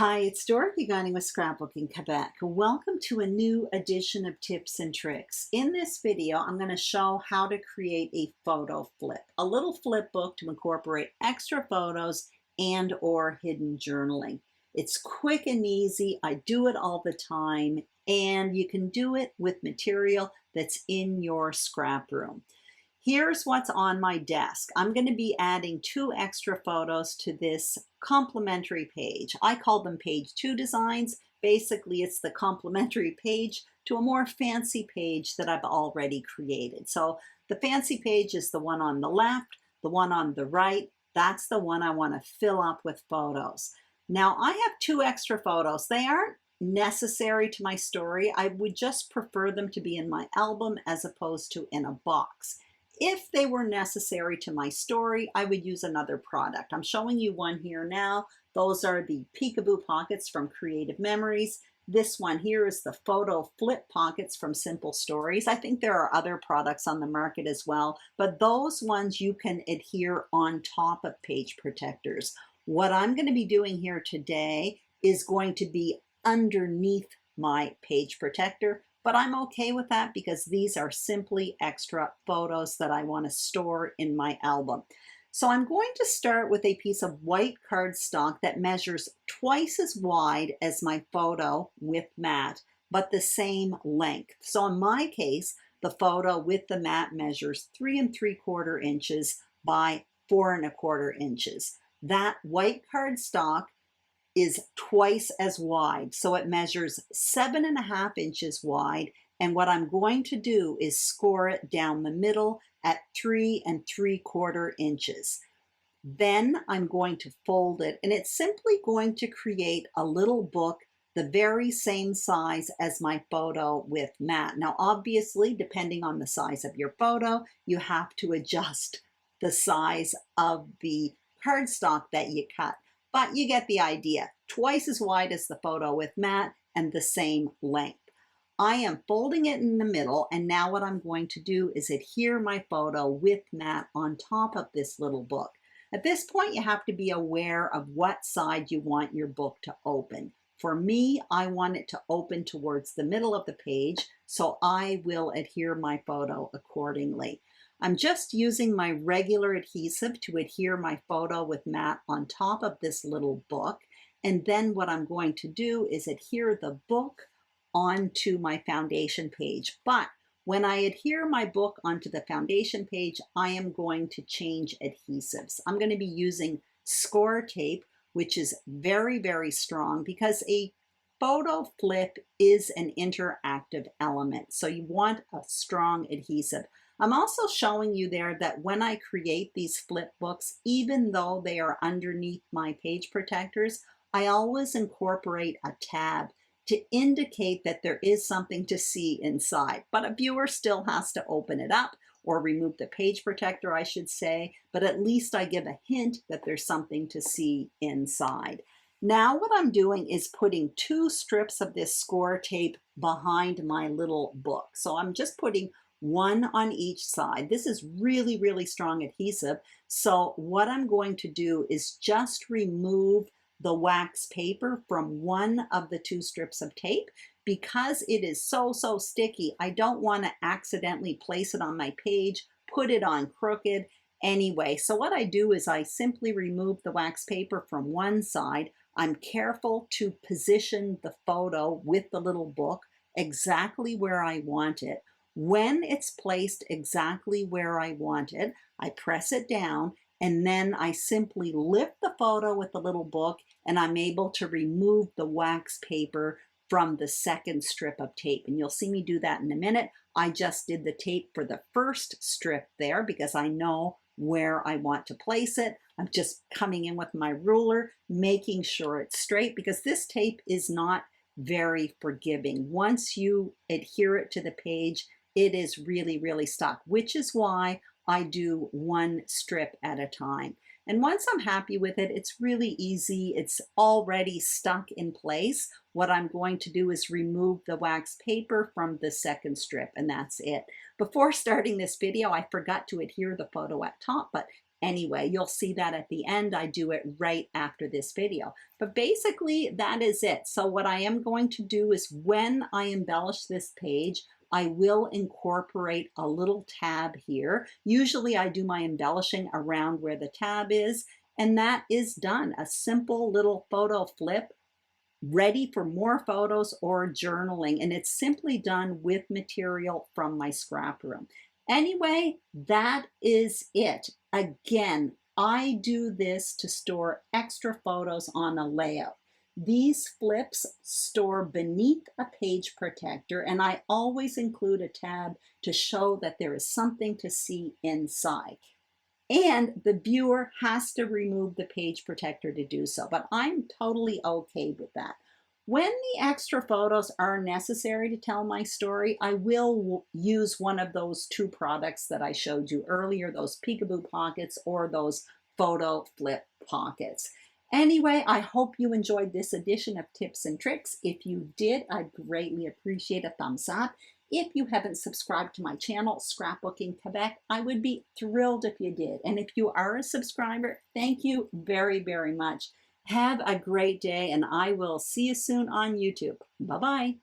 Hi, it's Dorothy Guinan with Scrapbooking Quebec. Welcome to a new edition of Tips and Tricks. In this video, I'm going to show how to create a photo flip, a little flip book to incorporate extra photos and or hidden journaling. It's quick and easy. I do it all the time, and you can do it with material that's in your scrap room. Here's what's on my desk. I'm going to be adding 2 extra photos to this complimentary page. I call them page 2 designs. Basically, it's the complimentary page to a more fancy page that I've already created. So the fancy page is the one on the left, the one on the right. That's the one I want to fill up with photos. Now, I have 2 extra photos. They aren't necessary to my story. I would just prefer them to be in my album as opposed to in a box. If they were necessary to my story, I would use another product. I'm showing you one here now. Those are the Peekaboo pockets from Creative Memories. This one here is the photo flip pockets from Simple Stories. I think there are other products on the market as well, but those ones you can adhere on top of page protectors. What I'm going to be doing here today is going to be underneath my page protector. But I'm okay with that because these are simply extra photos that I want to store in my album. So I'm going to start with a piece of white cardstock that measures twice as wide as my photo with mat, but the same length. So in my case, the photo with the mat measures 3 3/4 inches by 4 1/4 inches. That white cardstock is twice as wide. So it measures 7 1/2 inches wide. And what I'm going to do is score it down the middle at 3 3/4 inches. Then I'm going to fold it, and it's simply going to create a little book the very same size as my photo with mat. Now, obviously, depending on the size of your photo, you have to adjust the size of the cardstock that you cut. But you get the idea. Twice as wide as the photo with mat and the same length. I am folding it in the middle, and now what I'm going to do is adhere my photo with mat on top of this little book. At this point, you have to be aware of what side you want your book to open. For me, I want it to open towards the middle of the page, so I will adhere my photo accordingly. I'm just using my regular adhesive to adhere my photo with mat on top of this little book. And then what I'm going to do is adhere the book onto my foundation page. But when I adhere my book onto the foundation page, I am going to change adhesives. I'm going to be using score tape, which is very, very strong because a photo flip is an interactive element. So you want a strong adhesive. I'm also showing you there that when I create these flip books, even though they are underneath my page protectors, I always incorporate a tab to indicate that there is something to see inside. But a viewer still has to open it up or remove the page protector, I should say, but at least I give a hint that there's something to see inside. Now what I'm doing is putting 2 strips of this score tape behind my little book. So I'm just putting 1 on each side. This is really, really strong adhesive. So what I'm going to do is just remove the wax paper from 1 of the 2 strips of tape. Because it is so sticky, I don't want to accidentally place it on my page, put it on crooked anyway. So what I do is I simply remove the wax paper from one side. I'm careful to position the photo with the little book exactly where I want it. When it's placed exactly where I want it, I press it down, and then I simply lift the photo with the little book, and I'm able to remove the wax paper from the second strip of tape. And you'll see me do that in a minute. I just did the tape for the first strip there because I know where I want to place it. I'm just coming in with my ruler, making sure it's straight because this tape is not very forgiving. Once you adhere it to the page, it is really, really stuck, which is why I do 1 strip at a time. And once I'm happy with it, it's really easy. It's already stuck in place. What I'm going to do is remove the wax paper from the second strip, and that's it. Before starting this video, I forgot to adhere the photo at top, but Anyway, you'll see that at the end. I do it right after this video. But basically, that is it. So what I am going to do is when I embellish this page, I will incorporate a little tab here. Usually I do my embellishing around where the tab is, and that is done. A simple little photo flip, ready for more photos or journaling. And it's simply done with material from my scrap room. Anyway, that is it. Again, I do this to store extra photos on a layout. These flips store beneath a page protector, and I always include a tab to show that there is something to see inside. And the viewer has to remove the page protector to do so, but I'm totally okay with that. When the extra photos are necessary to tell my story, I will use one of those two products that I showed you earlier, those peekaboo pockets or those photo flip pockets. Anyway, I hope you enjoyed this edition of Tips and Tricks. If you did, I'd greatly appreciate a thumbs up. If you haven't subscribed to my channel, Scrapbooking Quebec, I would be thrilled if you did. And if you are a subscriber, thank you very, very much. Have a great day, and I will see you soon on YouTube. Bye-bye.